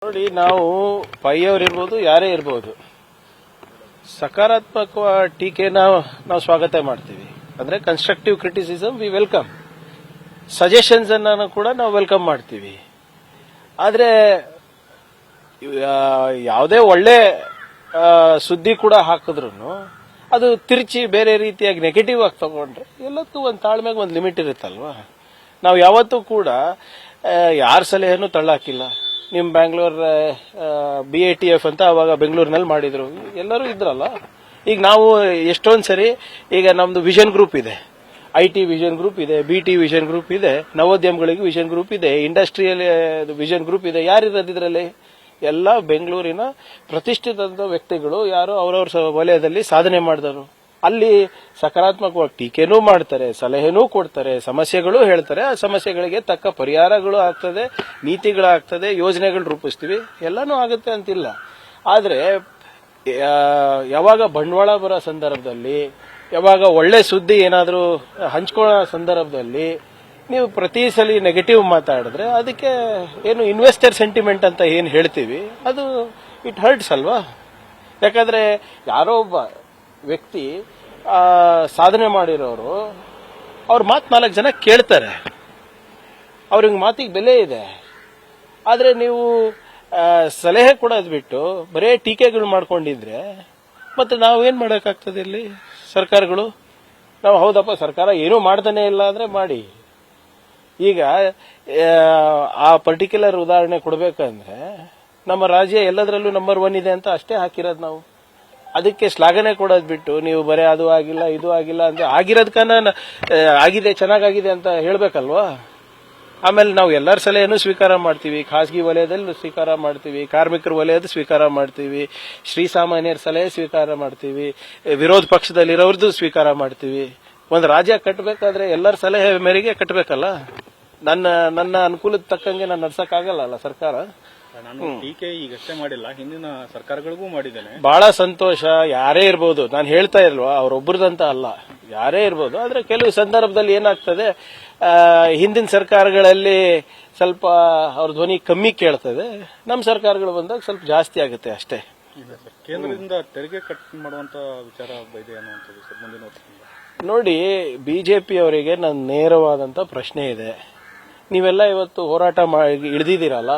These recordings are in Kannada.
ನೋಡಿ, ನಾವು ಪೈ ಅವ್ರು ಇರ್ಬೋದು, ಯಾರೇ ಇರ್ಬೋದು, ಸಕಾರಾತ್ಮಕ ಟೀಕೆ ನಾವು ಸ್ವಾಗತ ಮಾಡ್ತೀವಿ. ಅಂದ್ರೆ constructive criticism V welcome, suggestions ಅನ್ನ ಕೂಡ ನಾವು ವೆಲ್ಕಮ್ ಮಾಡ್ತೀವಿ. ಆದ್ರೆ ಯಾವುದೇ ಒಳ್ಳೆ ಸುದ್ದಿ ಕೂಡ ಹಾಕಿದ್ರು ಅದು ತಿರುಚಿ ಬೇರೆ ರೀತಿಯಾಗಿ ನೆಗೆಟಿವ್ ಆಗಿ ತಗೊಂಡ್ರೆ ಎಲ್ಲದಕ್ಕೂ ಒಂದು ತಾಳ್ಮೆಗೆ ಒಂದು ಲಿಮಿಟ್ ಇರುತ್ತಲ್ವಾ. ನಾವು ಯಾವತ್ತೂ ಕೂಡ ಯಾರ ಸಲಹೆನೂ ತಳ್ಳಾಕಿಲ್ಲ. ನಿಮ್ ಬ್ಯಾಂಗ್ಳೂರ್ BATF ಅಂತ ಅವಾಗ ಬೆಂಗಳೂರಿನಲ್ಲಿ ಮಾಡಿದ್ರು, ಎಲ್ಲರೂ ಇದ್ರಲ್ಲ. ಈಗ ನಾವು ಎಷ್ಟೊಂದ್ ಸರಿ, ಈಗ ನಮ್ದು ವಿಷನ್ ಗ್ರೂಪ್ ಇದೆ, IT ವಿಷನ್ ಗ್ರೂಪ್ ಇದೆ, BT ವಿಷನ್ ಗ್ರೂಪ್ ಇದೆ, ನವೋದ್ಯಮಗಳಿಗೆ ವಿಷನ್ ಗ್ರೂಪ್ ಇದೆ, ಇಂಡಸ್ಟ್ರಿಯಲ್ ವಿಷನ್ ಗ್ರೂಪ್ ಇದೆ. ಯಾರಿರೋದು ಇದರಲ್ಲಿ? ಎಲ್ಲ ಬೆಂಗಳೂರಿನ ಪ್ರತಿಷ್ಠಿತ ವ್ಯಕ್ತಿಗಳು, ಯಾರು ಅವರವ್ರ ವಲಯದಲ್ಲಿ ಸಾಧನೆ ಮಾಡಿದವರು. ಅಲ್ಲಿ ಸಕಾರಾತ್ಮಕವಾಗಿ ಟೀಕೆನೂ ಮಾಡ್ತಾರೆ, ಸಲಹೆನೂ ಕೊಡ್ತಾರೆ, ಸಮಸ್ಯೆಗಳು ಹೇಳ್ತಾರೆ. ಆ ಸಮಸ್ಯೆಗಳಿಗೆ ತಕ್ಕ ಪರಿಹಾರಗಳು ಆಗ್ತದೆ, ನೀತಿಗಳಾಗ್ತದೆ, ಯೋಜನೆಗಳು ರೂಪಿಸ್ತೀವಿ, ಎಲ್ಲಾನು ಆಗುತ್ತೆ ಅಂತಿಲ್ಲ. ಆದ್ರೆ ಯಾವಾಗ ಬಂಡವಾಳ ಬರೋ ಸಂದರ್ಭದಲ್ಲಿ, ಯಾವಾಗ ಒಳ್ಳೆ ಸುದ್ದಿ ಏನಾದರೂ ಹಂಚ್ಕೊಳ್ಳೋ ಸಂದರ್ಭದಲ್ಲಿ ನೀವು ಪ್ರತಿ ಸಲ ನೆಗೆಟಿವ್ ಮಾತಾಡಿದ್ರೆ ಅದಕ್ಕೆ ಏನು ಇನ್ವೆಸ್ಟರ್ ಸೆಂಟಿಮೆಂಟ್ ಅಂತ ಏನು ಹೇಳ್ತೀವಿ, ಅದು ಇಟ್ ಹರ್ಟ್ಸ್ ಅಲ್ವಾ. ಯಾಕಂದ್ರೆ ಯಾರೋ ಒಬ್ಬ ವ್ಯಕ್ತಿ ಸಾಧನೆ ಮಾಡಿರೋರು ಅವ್ರ ಮಾತು 4 ಜನ ಕೇಳ್ತಾರೆ, ಅವ್ರಿಗೆ ಮಾತಿಗೆ ಬೆಲೆ ಇದೆ. ಆದ್ರೆ ನೀವು ಸಲಹೆ ಕೊಡೋದು ಬಿಟ್ಟು ಬರೇ ಟೀಕೆಗಳು ಮಾಡ್ಕೊಂಡಿದ್ರೆ ಮತ್ತೆ ನಾವೇನ್ ಮಾಡೋಕ್ಕಾಗ್ತದೆ ಇಲ್ಲಿ? ಸರ್ಕಾರಗಳು ನಾವು ಹೌದಪ್ಪ ಸರ್ಕಾರ ಏನೂ ಮಾಡ್ತಾನೆ ಇಲ್ಲ ಅಂದ್ರೆ ಮಾಡಿ. ಈಗ ಆ ಪರ್ಟಿಕ್ಯುಲರ್ ಉದಾಹರಣೆ ಕೊಡ್ಬೇಕಂದ್ರೆ ನಮ್ಮ ರಾಜ್ಯ ಎಲ್ಲದರಲ್ಲೂ ನಂಬರ್ 1 ಇದೆ ಅಂತ ಅಷ್ಟೇ ಹಾಕಿರೋದು ನಾವು. ಅದಕ್ಕೆ ಶ್ಲಾಘನೆ ಕೊಡೋದು ಬಿಟ್ಟು ನೀವು ಬರೀ ಅದು ಆಗಿಲ್ಲ ಇದು ಆಗಿಲ್ಲ ಅಂದ್ರೆ ಆಗಿರೋದಕ್ಕನ ಆಗಿದೆ ಚೆನ್ನಾಗಿದೆ ಅಂತ ಹೇಳ್ಬೇಕಲ್ವಾ. ಆಮೇಲೆ ನಾವು ಎಲ್ಲರ ಸಲಹೆನೂ ಸ್ವೀಕಾರ ಮಾಡ್ತೀವಿ, ಖಾಸಗಿ ವಲಯದಲ್ಲಿ ಸ್ವೀಕಾರ ಮಾಡ್ತೀವಿ, ಕಾರ್ಮಿಕರ ವಲಯದ ಸ್ವೀಕಾರ ಮಾಡ್ತೀವಿ, ಶ್ರೀಸಾಮಾನ್ಯರ ಸಲಹೆ ಸ್ವೀಕಾರ ಮಾಡ್ತೀವಿ, ವಿರೋಧ ಪಕ್ಷದಲ್ಲಿರೋರ್ದು ಸ್ವೀಕಾರ ಮಾಡ್ತೀವಿ. ಒಂದು ರಾಜ್ಯ ಕಟ್ಟಬೇಕಾದ್ರೆ ಎಲ್ಲರ ಸಲಹೆ ಮೇರೆಗೆ ಕಟ್ಟಬೇಕಲ್ಲ. ನನ್ನ ಅನುಕೂಲದ ತಕ್ಕಂಗೆ ನಾನು ನಡ್ಸಕ್ಕಾಗಲ್ಲ ಸರ್ಕಾರ. ನಾನು ಟೀಕೆ ಈಗಷ್ಟೇ ಮಾಡಿಲ್ಲ, ಹಿಂದಿನ ಸರ್ಕಾರಗಳಿಗೂ ಮಾಡಿದ್ದೇನೆ. ಬಹಳ ಸಂತೋಷ. ಯಾರೇ ಇರ್ಬೋದು, ನಾನು ಹೇಳ್ತಾ ಇಲ್ವಾ ಅವರೊಬ್ಬರದಂತ ಅಲ್ಲ, ಯಾರೇ ಇರ್ಬೋದು. ಆದ್ರೆ ಕೆಲವು ಸಂದರ್ಭದಲ್ಲಿ ಏನಾಗ್ತದೆ, ಹಿಂದಿನ ಸರ್ಕಾರಗಳಲ್ಲಿ ಸ್ವಲ್ಪ ಅವ್ರ ಧ್ವನಿ ಕಮ್ಮಿ ಕೇಳ್ತದೆ, ನಮ್ಮ ಸರ್ಕಾರಗಳು ಬಂದಾಗ ಸ್ವಲ್ಪ ಜಾಸ್ತಿ ಆಗುತ್ತೆ ಅಷ್ಟೇ. ಕೇಂದ್ರದಿಂದ ತೆರಿಗೆ ಕಟ್ ಮಾಡುವಂತ ವಿಚಾರ ಇದೆ ಅನ್ನುವಂಥದ್ದು ಸರ್ ಮುಂದಿನ ವರ್ಷದಿಂದ. ನೋಡಿ, BJP ಅವರಿಗೆ ನನ್ನ ನೇರವಾದಂತ ಪ್ರಶ್ನೆ ಇದೆ. ನೀವೆಲ್ಲ ಇವತ್ತು ಹೋರಾಟ ಇಳಿದಿದ್ದೀರಲ್ಲ,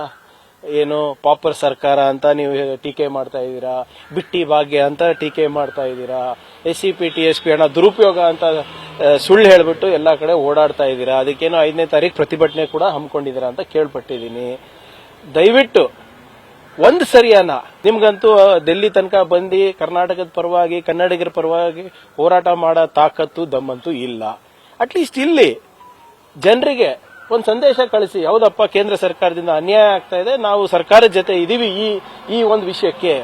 ಏನು ಪಾಪರ್ ಸರ್ಕಾರ ಅಂತ ನೀವು ಟೀಕೆ ಮಾಡ್ತಾ ಇದ್ದೀರಾ, ಬಿಟ್ಟಿ ಭಾಗ್ಯ ಅಂತ ಟೀಕೆ ಮಾಡ್ತಾ ಇದ್ದೀರಾ, SCP TSP ಹಣ ದುರುಪಯೋಗ ಅಂತ ಸುಳ್ಳು ಹೇಳ್ಬಿಟ್ಟು ಎಲ್ಲಾ ಕಡೆ ಓಡಾಡ್ತಾ ಇದ್ದೀರಾ. ಅದಕ್ಕೇನೋ 5ನೇ ತಾರೀಕು ಪ್ರತಿಭಟನೆ ಕೂಡ ಹಮ್ಮಿಕೊಂಡಿದ್ದೀರಾ ಅಂತ ಕೇಳ್ಪಟ್ಟಿದ್ದೀನಿ. ದಯವಿಟ್ಟು ಒಂದು ಸರಿಯಾನ, ನಿಮ್ಗಂತೂ ಡೆಲ್ಲಿ ತನಕ ಬಂದು ಕರ್ನಾಟಕದ ಪರವಾಗಿ ಕನ್ನಡಿಗರ ಪರವಾಗಿ ಹೋರಾಟ ಮಾಡೋ ತಾಕತ್ತು ದಮ್ಮಂತೂ ಇಲ್ಲ. ಅಟ್ಲೀಸ್ಟ್ ಇಲ್ಲಿ ಜನರಿಗೆ ಒಂದು ಸಂದೇಶ ಕಳಿಸಿ, ಹೌದಪ್ಪ ಕೇಂದ್ರ ಸರ್ಕಾರದಿಂದ ಅನ್ಯಾಯ ಆಗ್ತಾ ಇದೆ, ನಾವು ಸರ್ಕಾರದ ಜೊತೆ ಇದೀವಿ ಈ ಒಂದು ವಿಷಯಕ್ಕೆ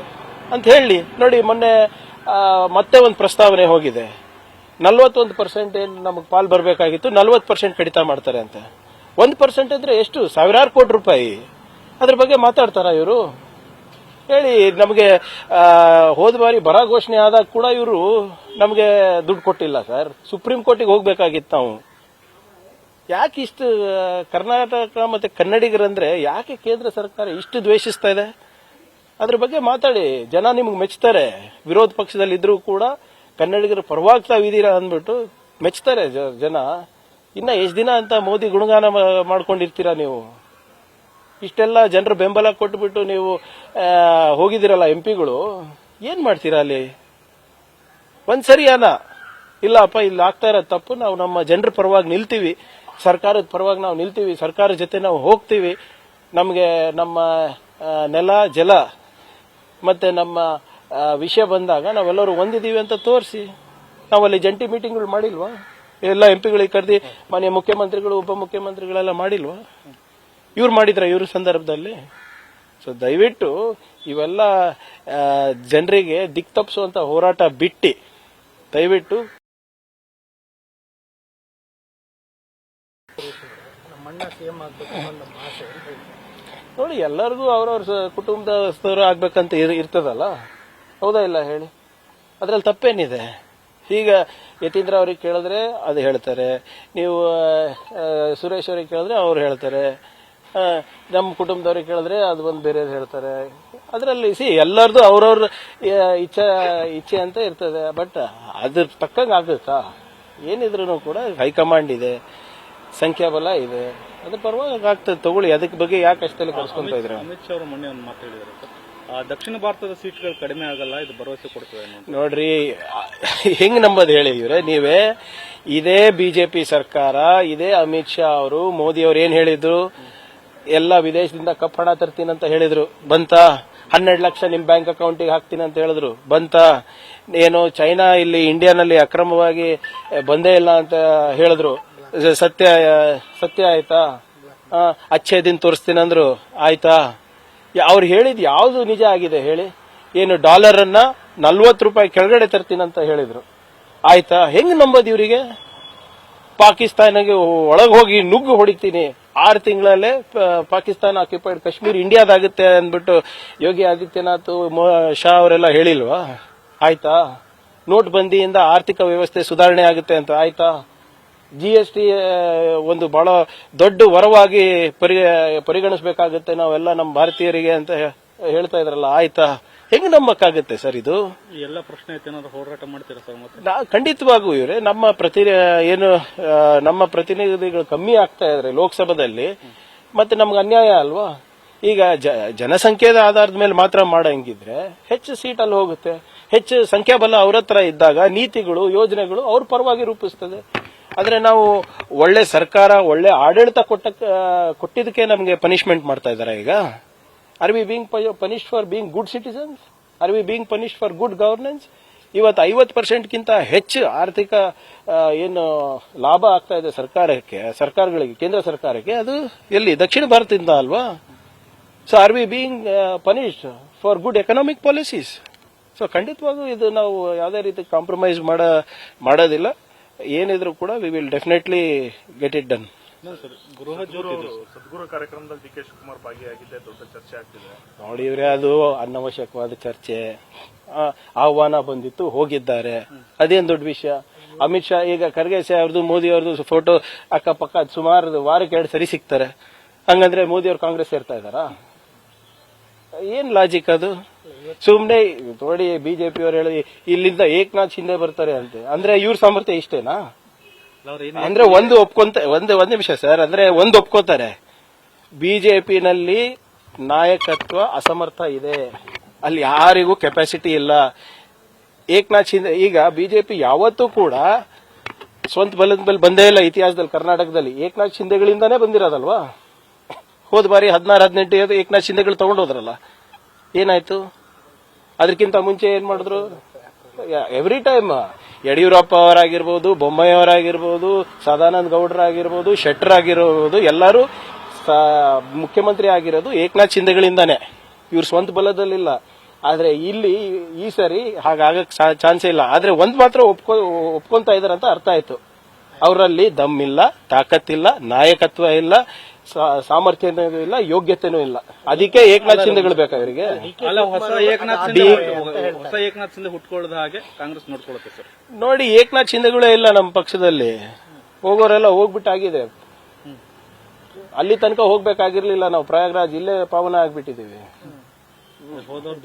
ಅಂತ ಹೇಳಿ. ನೋಡಿ, ಮೊನ್ನೆ ಮತ್ತೆ ಒಂದು ಪ್ರಸ್ತಾವನೆ ಹೋಗಿದೆ, 41% ಏನು ನಮಗೆ ಪಾಲ್ ಬರಬೇಕಾಗಿತ್ತು, 40% ಕಡಿತ ಮಾಡ್ತಾರೆ ಅಂತ. 1% ಅಂದ್ರೆ ಎಷ್ಟು? ಸಾವಿರಾರು ಕೋಟಿ ರೂಪಾಯಿ. ಅದ್ರ ಬಗ್ಗೆ ಮಾತಾಡ್ತಾರ ಇವರು? ಹೇಳಿ. ನಮಗೆ ಹೋದ ಬಾರಿ ಬರ ಘೋಷಣೆ ಆದಾಗ ಕೂಡ ಇವರು ನಮಗೆ ದುಡ್ಡು ಕೊಟ್ಟಿಲ್ಲ ಸರ್. ಸುಪ್ರೀಂ ಕೋರ್ಟಿಗೆ ಹೋಗ್ಬೇಕಾಗಿತ್ತು ನಾವು. ಯಾಕೆ ಇಷ್ಟು ಕರ್ನಾಟಕ ಮತ್ತೆ ಕನ್ನಡಿಗರಂದ್ರೆ ಯಾಕೆ ಕೇಂದ್ರ ಸರ್ಕಾರ ಇಷ್ಟು ದ್ವೇಷಿಸ್ತಾ ಇದೆ? ಅದ್ರ ಬಗ್ಗೆ ಮಾತಾಡಿ, ಜನ ನಿಮ್ಗೆ ಮೆಚ್ತಾರೆ. ವಿರೋಧ ಪಕ್ಷದಲ್ಲಿ ಇದ್ರೂ ಕೂಡ ಕನ್ನಡಿಗರ ಪರವಾಗಿ ತಾವಿದ್ದೀರಾ ಅಂದ್ಬಿಟ್ಟು ಮೆಚ್ತಾರೆ ಜನ. ಇನ್ನ ಎಷ್ಟು ದಿನ ಅಂತ ಮೋದಿ ಗುಣಗಾನ ಮಾಡ್ಕೊಂಡಿರ್ತೀರಾ ನೀವು? ಇಷ್ಟೆಲ್ಲ ಜನರ ಬೆಂಬಲ ಕೊಟ್ಬಿಟ್ಟು ನೀವು ಹೋಗಿದ್ದೀರಲ್ಲ MP ಗಳು, ಏನ್ ಮಾಡ್ತೀರಾ ಅಲ್ಲಿ? ಒಂದ್ಸರಿ ಇಲ್ಲಪ್ಪ ಇಲ್ಲಿ ಆಗ್ತಾ ಇರೋ ತಪ್ಪು, ನಾವು ನಮ್ಮ ಜನರ ಪರವಾಗಿ ನಿಲ್ತೀವಿ, ಸರ್ಕಾರದ ಪರವಾಗಿ ನಾವು ನಿಲ್ತೀವಿ, ಸರ್ಕಾರದ ಜೊತೆ ನಾವು ಹೋಗ್ತೀವಿ, ನಮಗೆ ನಮ್ಮ ನೆಲ ಜಲ ಮತ್ತೆ ನಮ್ಮ ವಿಷಯ ಬಂದಾಗ ನಾವೆಲ್ಲರೂ ಒಂದಿದ್ದೀವಿ ಅಂತ ತೋರಿಸಿ. ನಾವಲ್ಲಿ ಜಂಟಿ ಮೀಟಿಂಗ್ಗಳು ಮಾಡಿಲ್ವಾ? ಎಲ್ಲ MP ಗಳಿಗೆ ಕರೆದಿ ಮಾನ್ಯ ಮುಖ್ಯಮಂತ್ರಿಗಳು ಉಪಮುಖ್ಯಮಂತ್ರಿಗಳೆಲ್ಲ ಮಾಡಿಲ್ವಾ? ಇವ್ರು ಮಾಡಿದ್ರ ಇವ್ರ ಸಂದರ್ಭದಲ್ಲಿ? ಸೊ ದಯವಿಟ್ಟು ಇವೆಲ್ಲ ಜನರಿಗೆ ದಿಕ್ ತಪ್ಪಿಸುವಂತ ಹೋರಾಟ ಬಿಟ್ಟು ದಯವಿಟ್ಟು ನೋಡಿ, ಎಲ್ಲರಿಗೂ ಅವ್ರವ್ರ ಕುಟುಂಬದವರು ಆಗ್ಬೇಕಂತ ಇರ್ತದಲ್ಲ, ಹೌದಾ ಇಲ್ಲ ಹೇಳಿ? ಅದ್ರಲ್ಲಿ ತಪ್ಪೇನಿದೆ? ಈಗ ಯತೀಂದ್ರ ಅವ್ರಿಗೆ ಕೇಳಿದ್ರೆ ಅದು ಹೇಳ್ತಾರೆ, ನೀವು ಸುರೇಶ್ ಅವ್ರಿಗೆ ಕೇಳಿದ್ರೆ ಅವ್ರು ಹೇಳ್ತಾರೆ, ನಮ್ಮ ಕುಟುಂಬದವ್ರಿಗೆ ಕೇಳಿದ್ರೆ ಅದು ಒಂದು ಬೇರೆ ಹೇಳ್ತಾರೆ. ಅದರಲ್ಲಿ ಎಲ್ಲರದು ಅವ್ರವ್ರ ಇಚ್ಛೆ ಅಂತ ಇರ್ತದೆ. ಬಟ್ ಅದ್ರ ತಕ್ಕಂಗೆ ಆಗುತ್ತಾ? ಏನಿದ್ರು ಕೂಡ ಹೈಕಮಾಂಡ್ ಇದೆ, ಸಂಖ್ಯಾಬಲ ಇದೆ, ಅದ್ರ ಪರವಾಗಿ ಆಗ್ತದೆ ತಗೊಳ್ಳಿ. ಅದಕ್ಕೆ ಬಗ್ಗೆ ಯಾಕೆ ಅಷ್ಟೆಲ್ಲ ಕರ್ಸ್ಕೊಂತ ಇದ್ರೆ? ಅಮಿತ್ ಶಾ ಅವರು ಮೊನ್ನೆ ಒಂದು ಮಾತು ಹೇಳಿದ್ದಾರೆ ಸರ್, ದಕ್ಷಿಣ ಭಾರತದ ಸೀಟ್ಗಳು ಕಡಿಮೆ ಆಗಲ್ಲ, ಇದು ಭರವಸೆ ಕೊಡ್ತದೆ ಅನ್ನೋದು. ನೋಡ್ರಿ, ಹೆಂಗ್ ನಂಬದ್ ಹೇಳಿ ಇವ್ರೆ ನೀವೇ? ಇದೇ ಬಿಜೆಪಿ ಸರ್ಕಾರ, ಇದೇ ಅಮಿತ್ ಶಾ ಅವರು, ಮೋದಿ ಅವ್ರು ಏನ್ ಹೇಳಿದ್ರು? ಎಲ್ಲ ವಿದೇಶದಿಂದ ಕಪ್ ಹಣ ತರ್ತೀನಿ ಅಂತ ಹೇಳಿದ್ರು, ಬಂತಾ? 12 ಲಕ್ಷ ನಿಮ್ ಬ್ಯಾಂಕ್ ಅಕೌಂಟಿಗೆ ಹಾಕ್ತೀನಿ ಅಂತ ಹೇಳಿದ್ರು, ಬಂತಾ? ಏನು ಚೈನಾ ಇಲ್ಲಿ ಇಂಡಿಯಾನಲ್ಲಿ ಅಕ್ರಮವಾಗಿ ಬಂದೇ ಇಲ್ಲ ಅಂತ ಹೇಳಿದ್ರು, ಸತ್ಯ ಆಯ್ತಾ? ಅಚ್ಚೇ ದಿನ ತೋರಿಸ್ತೀನಿ ಅಂದ್ರು, ಆಯ್ತಾ? ಅವ್ರು ಹೇಳಿದ್ ಯಾವ್ದು ನಿಜ ಆಗಿದೆ ಹೇಳಿ? ಏನು ಡಾಲರ್ ಅನ್ನ 40 ರೂಪಾಯಿ ಕೆಳಗಡೆ ತರ್ತೀನಂತ ಹೇಳಿದ್ರು, ಆಯ್ತಾ? ಹೆಂಗ್ ನಂಬೋದು ಇವರಿಗೆ? ಪಾಕಿಸ್ತಾನಿಗೆ ಒಳಗೆ ಹೋಗಿ ನುಗ್ಗು ಹೊಡಿತೀನಿ, 6 ತಿಂಗಳಲ್ಲೇ ಪಾಕಿಸ್ತಾನ ಆಕ್ಯುಪೈಡ್ ಕಾಶ್ಮೀರ್ ಇಂಡಿಯಾದಾಗುತ್ತೆ ಅಂದ್ಬಿಟ್ಟು ಯೋಗಿ ಆದಿತ್ಯನಾಥ್, ಶಾ ಅವರೆಲ್ಲ ಹೇಳಿಲ್ವಾ? ಆಯ್ತಾ? ನೋಟ್ ಬಂದಿಯಿಂದ ಆರ್ಥಿಕ ವ್ಯವಸ್ಥೆ ಸುಧಾರಣೆ ಆಗುತ್ತೆ ಅಂತ ಆಯ್ತಾ? GST ಒಂದು ಬಹಳ ದೊಡ್ಡ ವರವಾಗಿ ಪರಿಗಣಿಸಬೇಕಾಗುತ್ತೆ ನಾವೆಲ್ಲ ನಮ್ಮ ಭಾರತೀಯರಿಗೆ ಅಂತ ಹೇಳ್ತಾ ಇದ್ರಲ್ಲ, ಆಯ್ತಾ? ಹೆಂಗ್ ನಂಬಕ್ಕಾಗುತ್ತೆ ಸರ್ ಇದು? ಈ ಎಲ್ಲ ಪ್ರಶ್ನೆ ಏನಾದ್ರು ಹೋರಾಟ ಮಾಡ್ತೀರಾ ಸರ್? ಮತ್ತೆ ಖಂಡಿತವಾಗೂ ಇವ್ರೆ ನಮ್ಮ ಪ್ರತಿನಿಧಿಗಳು ಕಮ್ಮಿ ಆಗ್ತಾ ಇದ್ರೆ ಲೋಕಸಭಾದಲ್ಲಿ, ಮತ್ತೆ ನಮ್ಗೆ ಅನ್ಯಾಯ ಅಲ್ವಾ? ಈಗ ಜನಸಂಖ್ಯೆದ ಆಧಾರದ ಮೇಲೆ ಮಾತ್ರ ಮಾಡಂಗಿದ್ರೆ ಹೆಚ್ಚು ಸೀಟ್ ಅಲ್ಲಿ ಹೋಗುತ್ತೆ. ಹೆಚ್ಚು ಸಂಖ್ಯಾಬಲ ಅವ್ರ ಹತ್ರ ಇದ್ದಾಗ ನೀತಿಗಳು, ಯೋಜನೆಗಳು ಅವ್ರ ಪರವಾಗಿ ರೂಪಿಸ್ತದೆ. ಆದ್ರೆ ನಾವು ಒಳ್ಳೆ ಸರ್ಕಾರ, ಒಳ್ಳೆ ಆಡಳಿತ ಕೊಟ್ಟಿದ್ದಕ್ಕೆ ನಮಗೆ ಪನಿಷ್ಮೆಂಟ್ ಮಾಡ್ತಾ ಇದಾರೆ ಈಗ. Are we being punished for being good citizens? Are we being punished for good governance? ಇವತ್ತು 50%ಗಿಂತ ಹೆಚ್ಚು ಆರ್ಥಿಕ ಏನು ಲಾಭ ಆಗ್ತಾ ಇದೆ ಸರ್ಕಾರಗಳಿಗೆ, ಕೇಂದ್ರ ಸರ್ಕಾರಕ್ಕೆ, ಅದು ಎಲ್ಲಿ? ದಕ್ಷಿಣ ಭಾರತದಿಂದ ಅಲ್ವಾ? So are we being punished for good economic policies? So ಖಂಡಿತವಾಗೂ ಇದು ನಾವು ಯಾವುದೇ ರೀತಿ ಕಾಂಪ್ರಮೈಸ್ ಮಾಡೋದಿಲ್ಲ. ಏನಿದ್ರು ಕೂಡ we will definitely get it done. ಗೃಹ ಸದ್ಗುರು ಕಾರ್ಯಕ್ರಮದಲ್ಲಿ ಡಿ ಕೆ ಶಿವಕುಮಾರ್ ಭಾಗಿಯಾಗಿದ್ದೆ ದೊಡ್ಡ ಚರ್ಚೆ ಆಗ್ತಿದೆ. ನೋಡಿ ಇವ್ರೆ, ಅದು ಅನವಶ್ಯಕವಾದ ಚರ್ಚೆ. ಆಹ್ವಾನ ಬಂದಿತ್ತು, ಹೋಗಿದ್ದಾರೆ, ಅದೇನ್ ದೊಡ್ಡ ವಿಷಯ? ಅಮಿತ್ ಶಾ ಈಗ ಖರ್ಗೆ ಅವ್ರದ್ದು, ಮೋದಿ ಅವ್ರದ್ದು ಫೋಟೋ ಅಕ್ಕಪಕ್ಕ ಸುಮಾರು ವಾರಕ್ಕೆ 2 ಸರಿ ಸಿಗ್ತಾರೆ. ಹಂಗಂದ್ರೆ ಮೋದಿ ಅವ್ರು ಕಾಂಗ್ರೆಸ್ ಸೇರ್ತಾ ಇದಾರಾ? ಏನ್ ಲಾಜಿಕ್ ಅದು? ಸುಮ್ನೆ ನೋಡಿ, ಬಿಜೆಪಿ ಅವರು ಹೇಳಿ ಇಲ್ಲಿಂದ ಏಕನಾಥ್ ಶಿಂದೆ ಬರ್ತಾರೆ ಅಂತೆ, ಅಂದ್ರೆ ಇವ್ರ ಸಾಮರ್ಥ್ಯ ಇಷ್ಟೇನಾ? ಅಂದ್ರೆ ಒಂದು ನಿಮಿಷ ಸರ್, ಅಂದ್ರೆ ಒಪ್ಕೋತಾರೆ, ಬಿಜೆಪಿನಲ್ಲಿ ನಾಯಕತ್ವ ಅಸಮರ್ಥ ಇದೆ, ಅಲ್ಲಿ ಯಾರಿಗೂ ಕೆಪಾಸಿಟಿ ಇಲ್ಲ. ಏಕನಾಥ್ ಶಿಂದೆ ಈಗ ಬಿಜೆಪಿ ಯಾವತ್ತೂ ಕೂಡ ಸ್ವಂತ ಬಲದ ಮೇಲೆ ಬಂದೇ ಇಲ್ಲ ಇತಿಹಾಸದಲ್ಲಿ. ಕರ್ನಾಟಕದಲ್ಲಿ ಏಕನಾಥ್ ಶಿಂದೆಗಳಿಂದಾನೇ ಬಂದಿರೋದಲ್ವಾ? ಹೋದ ಬಾರಿ 16-18 ಏಕನಾಥ್ ಶಿಂದೆಗಳು ತಗೊಂಡೋದ್ರಲ್ಲ, ಏನಾಯ್ತು? ಅದಕ್ಕಿಂತ ಮುಂಚೆ ಏನ್ ಮಾಡಿದ್ರು? ಎವ್ರಿ ಟೈಮ್ ಯಡಿಯೂರಪ್ಪ ಅವರಾಗಿರ್ಬೋದು, ಬೊಮ್ಮಾಯಿ ಅವರಾಗಿರ್ಬೋದು, ಸದಾನಂದ ಗೌಡರಾಗಿರ್ಬೋದು, ಶೆಟ್ಟರ್ ಆಗಿರ್ಬೋದು, ಎಲ್ಲರೂ ಮುಖ್ಯಮಂತ್ರಿ ಆಗಿರೋದು ಏಕನಾಥ್ ಶಿಂದೆಗಳಿಂದಾನೆ, ಇವ್ರ ಸ್ವಂತ ಬಲದಲ್ಲಿಲ್ಲ. ಆದ್ರೆ ಇಲ್ಲಿ ಈ ಸರಿ ಹಾಗಾಗಕ್ ಚಾನ್ಸೇ ಇಲ್ಲ. ಆದ್ರೆ ಒಂದ್ ಮಾತ್ರ ಒಪ್ಕೊಂತ ಇದಾರಂತ ಅರ್ಥ ಆಯ್ತು, ಅವರಲ್ಲಿ ದಮ್ಮಿಲ್ಲ, ತಾಕತ್ತಿಲ್ಲ, ನಾಯಕತ್ವ ಇಲ್ಲ, ಸಾಮರ್ಥ್ಯನೂ ಇಲ್ಲ, ಯೋಗ್ಯತೆನೂ ಇಲ್ಲ. ಅದಕ್ಕೆ ಏಕನಾಥ್ ಶಿಂದೆಗಳು ಬೇಕಾ ಇವರಿಗೆ? ಹೊಸ ಏಕನಾಥ್ ಶಿಂದೆ ಹುಟ್ಕೊಳ್ಳದ ಹಾಗೆ ಕಾಂಗ್ರೆಸ್ ನೋಡ್ಕೊಳ್ಳುತ್ತೆ ಸರ್. ನೋಡಿ, ಏಕನಾಥ್ ಶಿಂದೆಗಳೇ ಇಲ್ಲ ನಮ್ಮ ಪಕ್ಷದಲ್ಲಿ. ಹೋಗೋರೆಲ್ಲ ಹೋಗ್ಬಿಟ್ಟಾಗಿದೆ. ಅಲ್ಲಿ ತನಕ ಹೋಗ್ಬೇಕಾಗಿರ್ಲಿಲ್ಲ. ನಾವು ಪ್ರಯಾಗ್ರಾಜ್ ಇಲ್ಲೇ ಪಾವನ ಆಗ್ಬಿಟ್ಟಿದೀವಿ.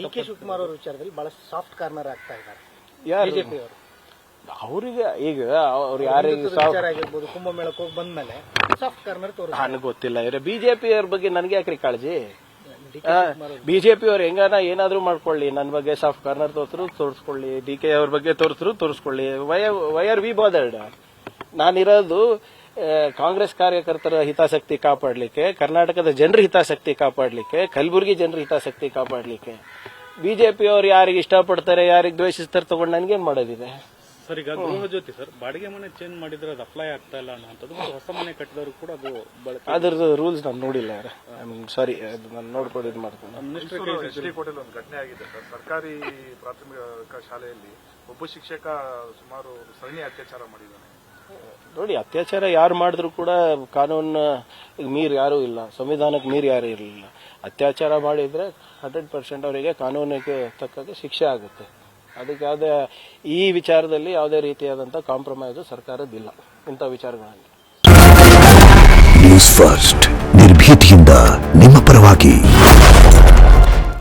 ಡಿ ಕೆ ಶಿವಕುಮಾರ್ ಅವರ ವಿಚಾರದಲ್ಲಿ ಬಹಳ ಸಾಫ್ಟ್ ಕಾರ್ನರ್ ಆಗ್ತಾ ಇದ್ದಾರೆ ಯಾರು? ಬಿಜೆಪಿ ಅವರು. ಅವ್ರಿಗೆ ಈಗ ಅವ್ರು ಯಾರಿಗೆ ಆಗಿರ್ಬೋದು, ಕುಂಭಮೇಳಕ್ಕೆ ಹೋಗಿ ಬಂದ್ಮೇಲೆ ಸಾಫ್ಟ್ ಕಾರ್ನರ್ ತೋರಿಸ ನನಗೆ ಗೊತ್ತಿಲ್ಲ. ಇವ್ರೆ ಬಿಜೆಪಿ ಅವ್ರ ಬಗ್ಗೆ ನನಗೆ ಯಾಕ್ರಿ ಕಾಳಜಿ? ಬಿಜೆಪಿ ಅವ್ರು ಹೆಂಗಾನ ಏನಾದ್ರೂ ಮಾಡ್ಕೊಳ್ಳಿ, ನನ್ನ ಬಗ್ಗೆ ಸಾಫ್ಟ್ ಕಾರ್ನರ್ ತೋರಿಸ್ಕೊಳ್ಳಿ, ಡಿ ಕೆ ಅವ್ರ ಬಗ್ಗೆ ತೋರಿಸ್ಕೊಳ್ಳಿ. Why are we bothered? ನಾನಿರೋದು ಕಾಂಗ್ರೆಸ್ ಕಾರ್ಯಕರ್ತರ ಹಿತಾಸಕ್ತಿ ಕಾಪಾಡಲಿಕ್ಕೆ, ಕರ್ನಾಟಕದ ಜನರ ಹಿತಾಸಕ್ತಿ ಕಾಪಾಡಲಿಕ್ಕೆ, ಕಲಬುರಗಿ ಜನರ ಹಿತಾಸಕ್ತಿ ಕಾಪಾಡಲಿಕ್ಕೆ. ಬಿಜೆಪಿ ಅವ್ರು ಯಾರಿಗೆ ಇಷ್ಟಪಡ್ತಾರೆ, ಯಾರಿಗೆ ದ್ವೇಷಿಸ್ತಾರೆ ತಗೊಂಡು ನನ್ಗೇನ್ ಮಾಡೋದಿದೆ? ಸರ್, ಈಗ ಗೃಹ ಜ್ಯೋತಿ ಸರ್, ಬಾಡಿಗೆ ಮನೆ ಚೇಂಜ್ ಮಾಡಿದ್ರೆ ಅದು ಅಪ್ಲೈ ಆಗ್ತಾ ಇಲ್ಲ ಅನ್ನೋಂಥದ್ದು, ಹೊಸ ಮನೆ ಕಟ್ಟಿದವರು ಕೂಡ ಅದು ಅದ್ರದ್ದು ರೂಲ್ಸ್ ನಾನು ನೋಡಿಲ್ಲ. ಸಾರಿ, ನಾನು ನೋಡ್ಕೊಂಡು ಇದು ಮಾಡ್ತೀನಿ. ಕೋಟೆಯಲ್ಲಿ ಒಂದು ಘಟನೆ ಆಗಿದೆ ಸರ್. ಸರ್ಕಾರಿ ಪ್ರಾಥಮಿಕ ಶಾಲೆಯಲ್ಲಿ ಒಬ್ಬ ಶಿಕ್ಷಕ ಸುಮಾರು ಸರಣಿ ಅತ್ಯಾಚಾರ ಮಾಡಿದ್ದಾನೆ. ನೋಡಿ, ಅತ್ಯಾಚಾರ ಯಾರು ಮಾಡಿದ್ರು ಕೂಡ ಕಾನೂನು ಮೀರ್ ಯಾರೂ ಇಲ್ಲ, ಸಂವಿಧಾನಕ್ಕೆ ಮೀರ್ ಯಾರು ಇರಲಿಲ್ಲ. ಅತ್ಯಾಚಾರ ಮಾಡಿದ್ರೆ 100% ಅವರಿಗೆ ಕಾನೂನಿಗೆ ತಕ್ಕಾಗೆ ಶಿಕ್ಷೆ ಆಗುತ್ತೆ. ಅದಕ್ಕೆ ಯಾವುದೇ ಈ ವಿಚಾರದಲ್ಲಿ ಯಾವುದೇ ರೀತಿಯಾದಂತಹ ಕಾಂಪ್ರಮೈಸ್ ಸರ್ಕಾರದ್ದಿಲ್ಲ ಇಂಥ ವಿಚಾರಗಳಲ್ಲಿ. ನ್ಯೂಸ್ ಫಸ್ಟ್ ನಿರ್ಭೀತಿಯ ನಿಷ್ಠೆಯಿಂದ ನಿಮ್ಮ ಪರವಾಗಿ